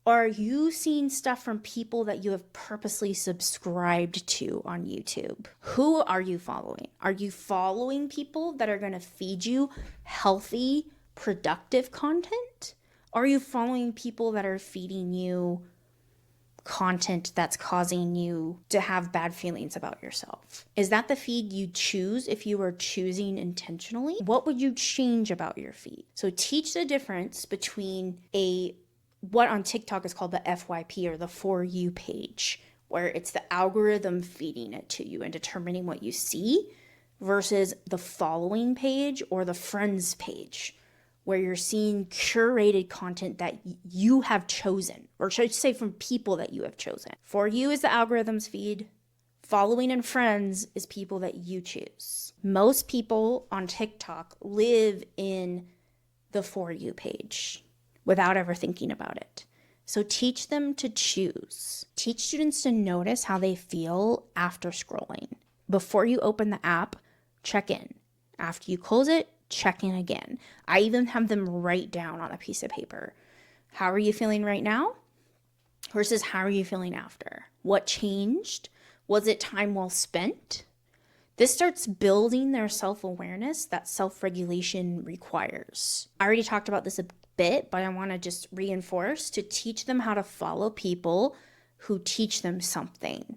Or are you seeing stuff from people that you have purposely subscribed to on YouTube? Who are you following? Are you following people that are going to feed you healthy, productive content? Or are you following people that are feeding you content that's causing you to have bad feelings about yourself? Is that the feed you choose if you were choosing intentionally? What would you change about your feed? So teach the difference between what on TikTok is called the FYP or the For You page, where it's the algorithm feeding it to you and determining what you see, versus the following page or the friends page, where you're seeing curated content that you have chosen, or should I say from people that you have chosen. For You is the algorithm's feed. Following and friends is people that you choose. Most people on TikTok live in the For You page without ever thinking about it. So teach them to choose. Teach students to notice how they feel after scrolling. Before you open the app, check in. After you close it, check in again. I even have them write down on a piece of paper, how are you feeling right now versus how are you feeling after? What changed? Was it time well spent? This starts building their self-awareness that self-regulation requires. I already talked about this a bit, but I want to just reinforce to teach them how to follow people who teach them something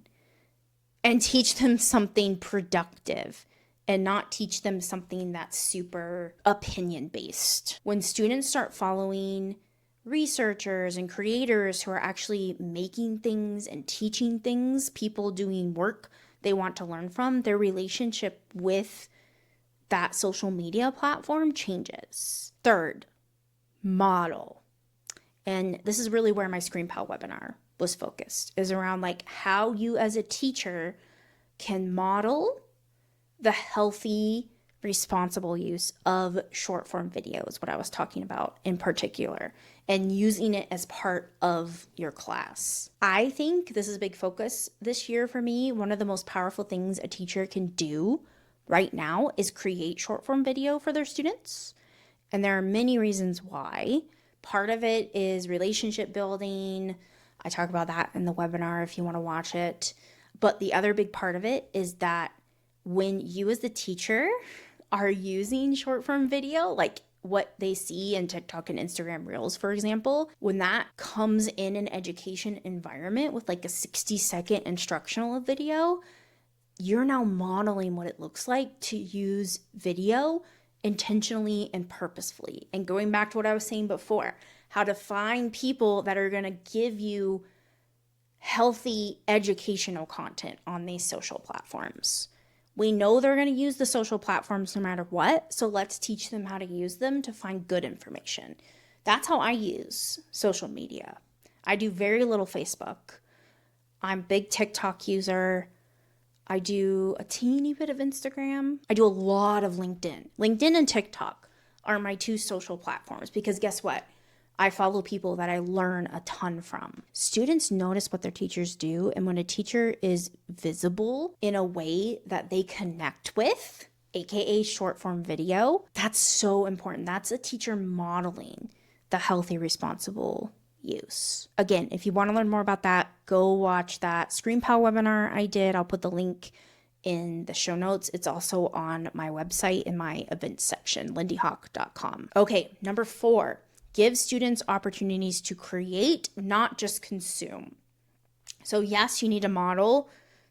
and teach them something productive, and not teach them something that's super opinion-based. When students start following researchers and creators who are actually making things and teaching things, people doing work they want to learn from, their relationship with that social media platform changes. Third, model. And this is really where my Screen Pal webinar was focused, is around how you as a teacher can model the healthy, responsible use of short form videos, what I was talking about in particular, and using it as part of your class. I think this is a big focus this year for me. One of the most powerful things a teacher can do right now is create short form video for their students. And there are many reasons why. Part of it is relationship building. I talk about that in the webinar if you want to watch it. But the other big part of it is that when you as the teacher are using short form video, like what they see in TikTok and Instagram Reels, for example, when that comes in an education environment with like a 60-second instructional video, you're now modeling what it looks like to use video intentionally and purposefully. And going back to what I was saying before, how to find people that are going to give you healthy educational content on these social platforms. We know they're going to use the social platforms no matter what, so let's teach them how to use them to find good information. That's how I use social media. I do very little Facebook. I'm a big TikTok user. I do a teeny bit of Instagram. I do a lot of LinkedIn. LinkedIn and TikTok are my two social platforms because guess what? I follow people that I learn a ton from. Students notice what their teachers do, and when a teacher is visible in a way that they connect with, aka short form video, that's so important. That's a teacher modeling the healthy, responsible use. Again, if you want to learn more about that, go watch that ScreenPal webinar I did. I'll put the link in the show notes. It's also on my website in my events section, lindyhawk.com. Okay, number 4. Give students opportunities to create, not just consume. So yes, you need to model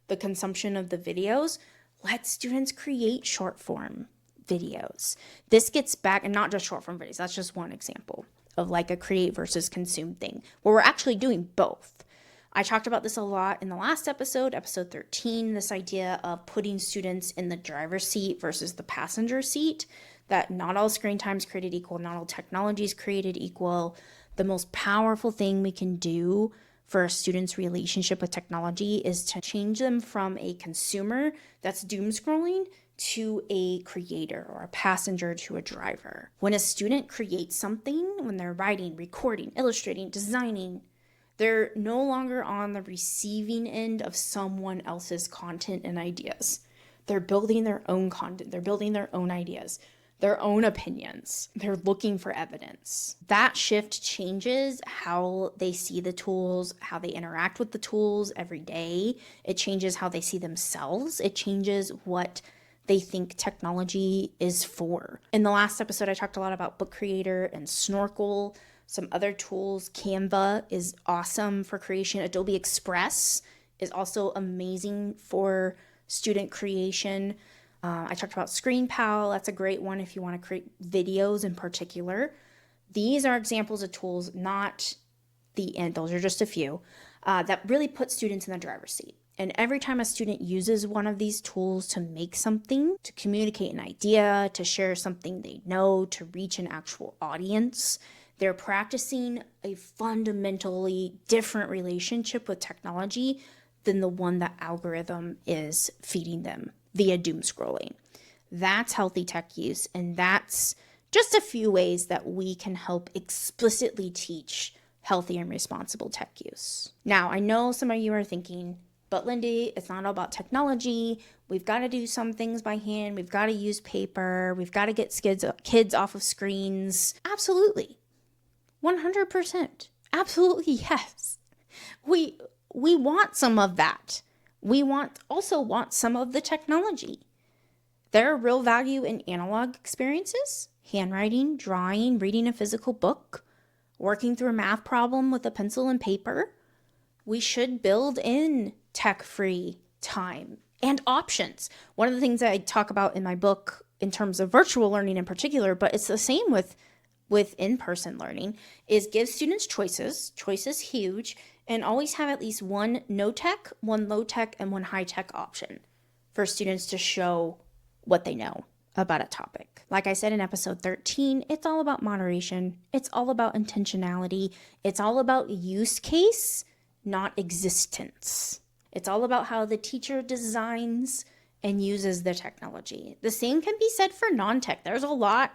the consumption of the videos. Let students create short form videos. This gets back, and not just short form videos, that's just one example of like a create versus consume thing, where we're actually doing both. I talked about this a lot in the last episode 13, this idea of putting students in the driver's seat versus the passenger seat, that not all screen time is created equal, not all technology is created equal. The most powerful thing we can do for a student's relationship with technology is to change them from a consumer that's doom scrolling to a creator, or a passenger to a driver. When a student creates something, when they're writing, recording, illustrating, designing, they're no longer on the receiving end of someone else's content and ideas. They're building their own content. They're building their own ideas, their own opinions. They're looking for evidence. That shift changes how they see the tools, how they interact with the tools every day. It changes how they see themselves. It changes what they think technology is for. In the last episode, I talked a lot about Book Creator and Snorkel, some other tools. Canva is awesome for creation. Adobe Express is also amazing for student creation. I talked about ScreenPal. That's a great one if you want to create videos in particular. These are examples of tools, not the end. Those are just a few that really put students in the driver's seat. And every time a student uses one of these tools to make something, to communicate an idea, to share something they know, to reach an actual audience, they're practicing a fundamentally different relationship with technology than the one that algorithm is feeding them via doom scrolling. That's healthy tech use, and that's just a few ways that we can help explicitly teach healthy and responsible tech use. Now, I know some of you are thinking, but Lindy, it's not all about technology. We've got to do some things by hand. We've got to use paper. We've got to get kids off of screens. Absolutely. 100%. Absolutely, yes. We want some of that. We also want some of the technology. There are real value in analog experiences, handwriting, drawing, reading a physical book, working through a math problem with a pencil and paper. We should build in tech-free time and options. One of the things that I talk about in my book in terms of virtual learning in particular, but it's the same with in-person learning, is give students choices. Choice is huge, and always have at least one no-tech, one low-tech, and one high-tech option for students to show what they know about a topic. Like I said in episode 13, it's all about moderation. It's all about intentionality. It's all about use case, not existence. It's all about how the teacher designs and uses the technology. The same can be said for non-tech. There's a lot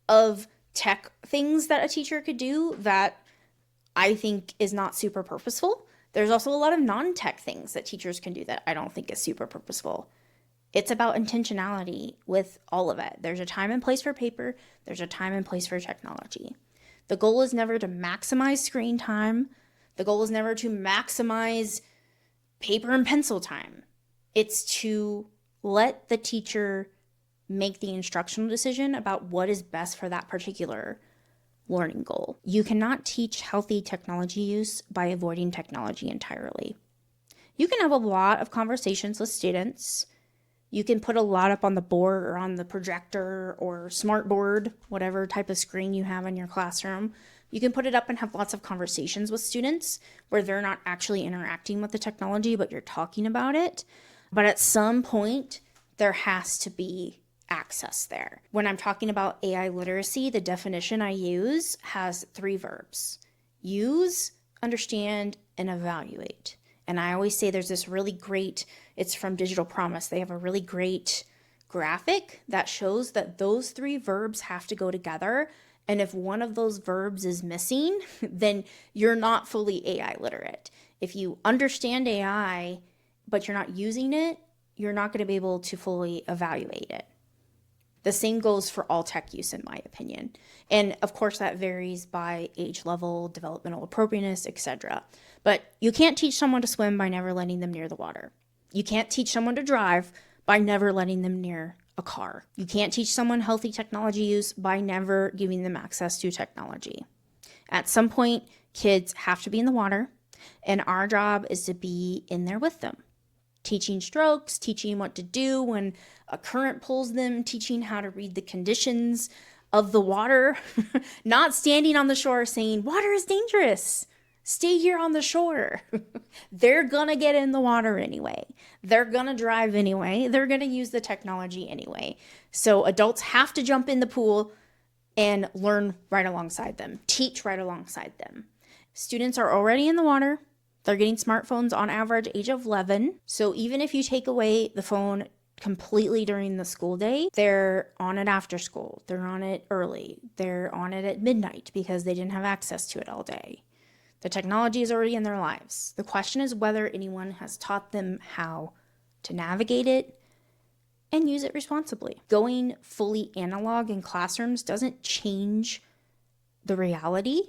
of tech things that a teacher could do that I think is not super purposeful. There's also a lot of non-tech things that teachers can do that I don't think is super purposeful. It's about intentionality with all of it. There's a time and place for paper. There's a time and place for technology. The goal is never to maximize screen time. The goal is never to maximize paper and pencil time. It's to Let the teacher make the instructional decision about what is best for that particular learning goal. You cannot teach healthy technology use by avoiding technology entirely. You can have a lot of conversations with students. You can put a lot up on the board or on the projector or smart board, whatever type of screen you have in your classroom. You can put it up and have lots of conversations with students where they're not actually interacting with the technology, but you're talking about it. But at some point, there has to be access there. When I'm talking about AI literacy, the definition I use has 3 verbs: use, understand, and evaluate. And I always say there's this really great, it's from Digital Promise. They have a really great graphic that shows that those 3 verbs have to go together. And if one of those verbs is missing, then you're not fully AI literate. If you understand AI, but you're not using it, you're not going to be able to fully evaluate it. The same goes for all tech use, in my opinion. And of course, that varies by age level, developmental appropriateness, etc. But you can't teach someone to swim by never letting them near the water. You can't teach someone to drive by never letting them near a car. You can't teach someone healthy technology use by never giving them access to technology. At some point, kids have to be in the water, and our job is to be in there with them. Teaching strokes, teaching what to do when a current pulls them, teaching how to read the conditions of the water, not standing on the shore saying, water is dangerous, stay here on the shore. They're gonna get in the water anyway. They're gonna drive anyway. They're gonna use the technology anyway. So adults have to jump in the pool and learn right alongside them, teach right alongside them. Students are already in the water. They're getting smartphones on average age of 11. So even if you take away the phone completely during the school day, they're on it after school. They're on it early. They're on it at midnight because they didn't have access to it all day. The technology is already in their lives. The question is whether anyone has taught them how to navigate it and use it responsibly. Going fully analog in classrooms doesn't change the reality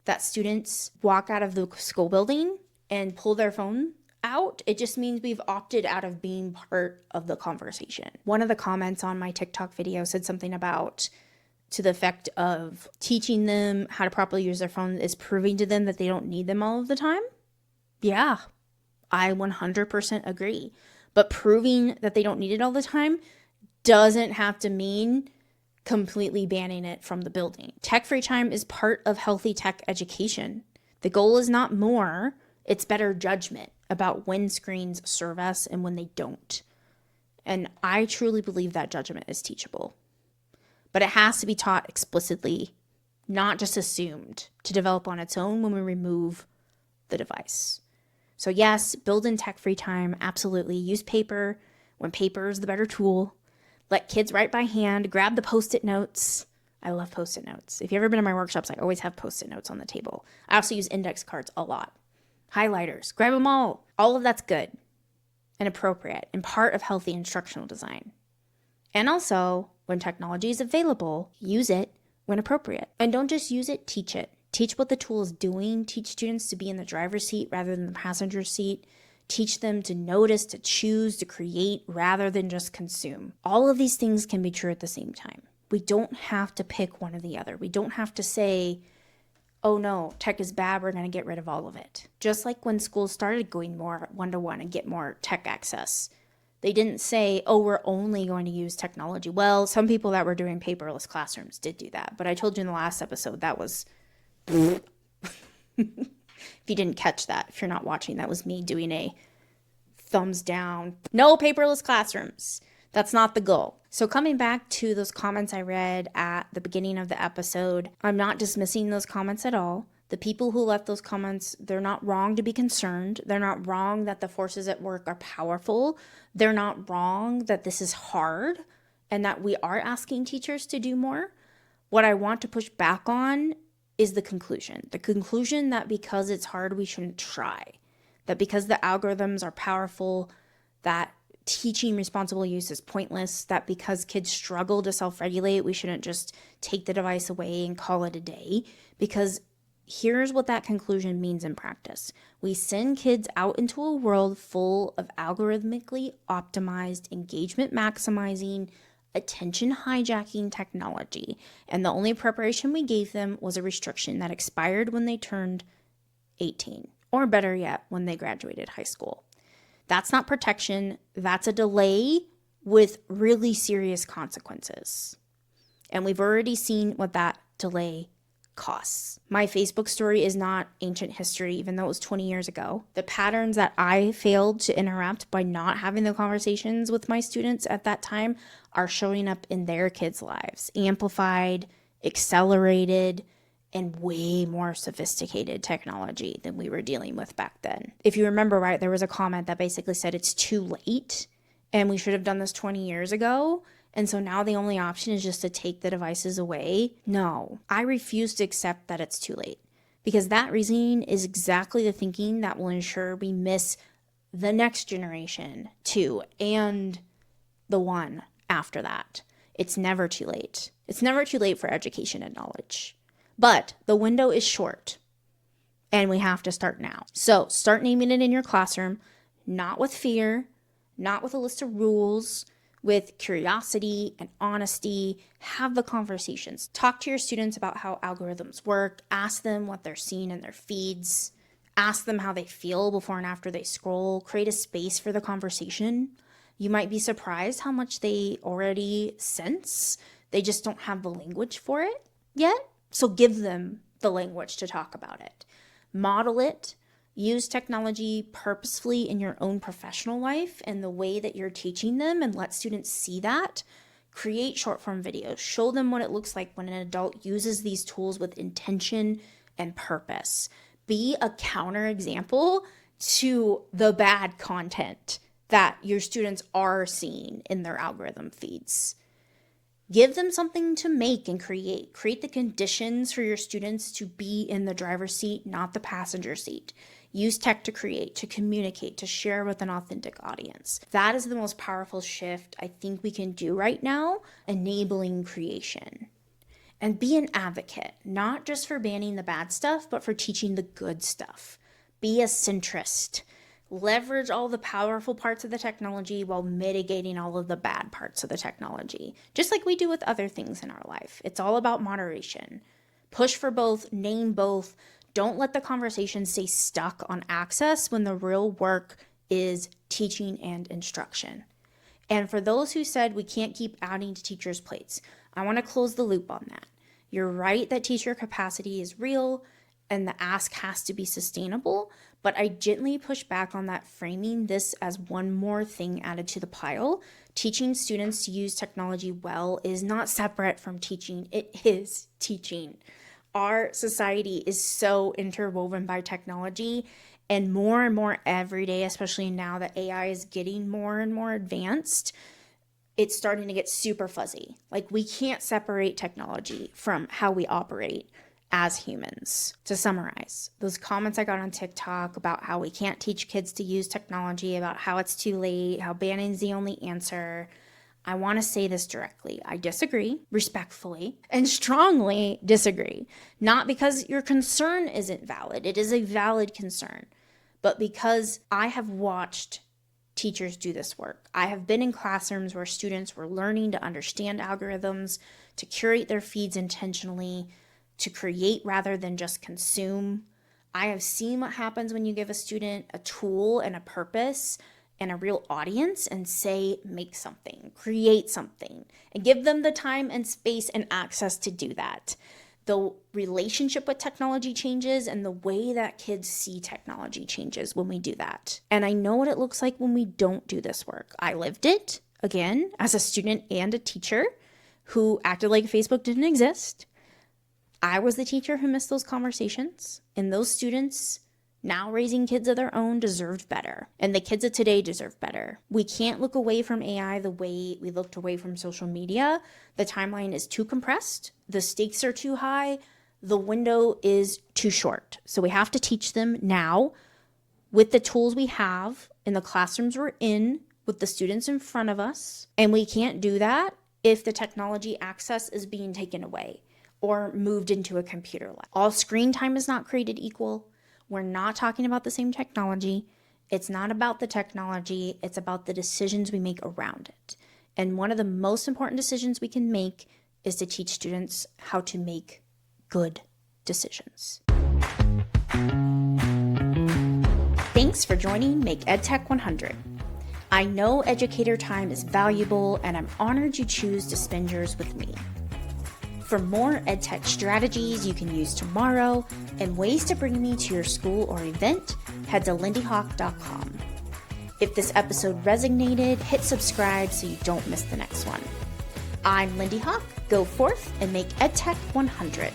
that students walk out of the school building and pull their phone out. It just means we've opted out of being part of the conversation. One of the comments on my TikTok video said something about to the effect of teaching them how to properly use their phone is proving to them that they don't need them all of the time. Yeah, I 100% agree. But proving that they don't need it all the time doesn't have to mean completely banning it from the building. Tech-free time is part of healthy tech education. The goal is not more, it's better judgment about when screens serve us and when they don't. And I truly believe that judgment is teachable. But it has to be taught explicitly, not just assumed, to develop on its own when we remove the device. So yes, build in tech-free time, absolutely. Use paper when paper is the better tool. Let kids write by hand, grab the Post-it notes. I love Post-it notes. If you've ever been in my workshops, I always have Post-it notes on the table. I also use index cards a lot. Highlighters, grab them all. All of that's good and appropriate and part of healthy instructional design. And also, when technology is available, use it when appropriate. And don't just use it, teach it. Teach what the tool is doing. Teach students to be in the driver's seat rather than the passenger seat. Teach them to notice, to choose, to create rather than just consume. All of these things can be true at the same time. We don't have to pick one or the other. We don't have to say, oh no, tech is bad, we're going to get rid of all of it. Just like when schools started going more one-to-one and get more tech access, they didn't say, oh, we're only going to use technology. Well, some people that were doing paperless classrooms did do that. But I told you in the last episode, that was... If you didn't catch that, if you're not watching, that was me doing a thumbs down. No paperless classrooms. That's not the goal. So coming back to those comments I read at the beginning of the episode, I'm not dismissing those comments at all. The people who left those comments, they're not wrong to be concerned. They're not wrong that the forces at work are powerful. They're not wrong that this is hard and that we are asking teachers to do more. What I want to push back on is the conclusion. The conclusion that because it's hard, we shouldn't try. That because the algorithms are powerful, that teaching responsible use is pointless. That because kids struggle to self-regulate, we shouldn't just take the device away and call it a day. Because Here's what that conclusion means in practice. We send kids out into a world full of algorithmically optimized, engagement maximizing, attention hijacking technology. And the only preparation we gave them was a restriction that expired when they turned 18, or better yet, when they graduated high school. That's not protection, that's a delay with really serious consequences. And we've already seen what that delay costs. My Facebook story is not ancient history, even though it was 20 years ago. The patterns that I failed to interrupt by not having the conversations with my students at that time are showing up in their kids' lives, amplified, accelerated, and way more sophisticated technology than we were dealing with back then. If you remember, right, there was a comment that basically said it's too late and we should have done this 20 years ago. And so now the only option is just to take the devices away. No, I refuse to accept that it's too late, because that reasoning is exactly the thinking that will ensure we miss the next generation too, and the one after that. It's never too late. It's never too late for education and knowledge. But the window is short and we have to start now. So start naming it in your classroom, not with fear, not with a list of rules, with curiosity and honesty. Have the conversations. Talk to your students about how algorithms work. Ask them what they're seeing in their feeds. Ask them how they feel before and after they scroll. Create a space for the conversation. You might be surprised how much they already sense. They just don't have the language for it yet. So give them the language to talk about it. Model it. Use technology purposefully in your own professional life and the way that you're teaching them, and let students see that. Create short form videos. Show them what it looks like when an adult uses these tools with intention and purpose. Be a counter example to the bad content that your students are seeing in their algorithm feeds. Give them something to make and create. Create the conditions for your students to be in the driver's seat, not the passenger seat. Use tech to create, to communicate, to share with an authentic audience. That is the most powerful shift I think we can do right now, enabling creation. And be an advocate, not just for banning the bad stuff, but for teaching the good stuff. Be a centrist. Leverage all the powerful parts of the technology while mitigating all of the bad parts of the technology, just like we do with other things in our life. It's all about moderation. Push for both, name both. Don't let the conversation stay stuck on access when the real work is teaching and instruction. And for those who said we can't keep adding to teachers' plates, I want to close the loop on that. You're right that teacher capacity is real and the ask has to be sustainable, but I gently push back on that, framing this as one more thing added to the pile. Teaching students to use technology well is not separate from teaching, it is teaching. Our society is so interwoven by technology, and more every day, especially now that AI is getting more and more advanced, it's starting to get super fuzzy. Like, we can't separate technology from how we operate as humans. To summarize, those comments I got on TikTok about how we can't teach kids to use technology, about how it's too late, how banning is the only answer, I want to say this directly. I disagree, respectfully, and strongly disagree. Not because your concern isn't valid. It is a valid concern. But because I have watched teachers do this work. I have been in classrooms where students were learning to understand algorithms, to curate their feeds intentionally, to create rather than just consume. I have seen what happens when you give a student a tool and a purpose and a real audience and say, make something, create something, and give them the time and space and access to do that. The relationship with technology changes, and the way that kids see technology changes when we do that. And I know what it looks like when we don't do this work. I lived it, again, as a student and a teacher who acted like Facebook didn't exist. I was the teacher who missed those conversations, and those students now raising kids of their own deserved better. And the kids of today deserve better. We can't look away from AI the way we looked away from social media. The timeline is too compressed. The stakes are too high. The window is too short. So we have to teach them now with the tools we have in the classrooms we're in, with the students in front of us. And we can't do that if the technology access is being taken away. or moved into a computer lab. All screen time is not created equal. We're not talking about the same technology. It's not about the technology. It's about the decisions we make around it. And one of the most important decisions we can make is to teach students how to make good decisions. Thanks for joining Make EdTech 100. I know educator time is valuable, and I'm honored you choose to spend yours with me. For more EdTech strategies you can use tomorrow and ways to bring me to your school or event, head to lindyhawk.com. If this episode resonated, hit subscribe so you don't miss the next one. I'm Lindy Hawk. Go forth and make EdTech 100.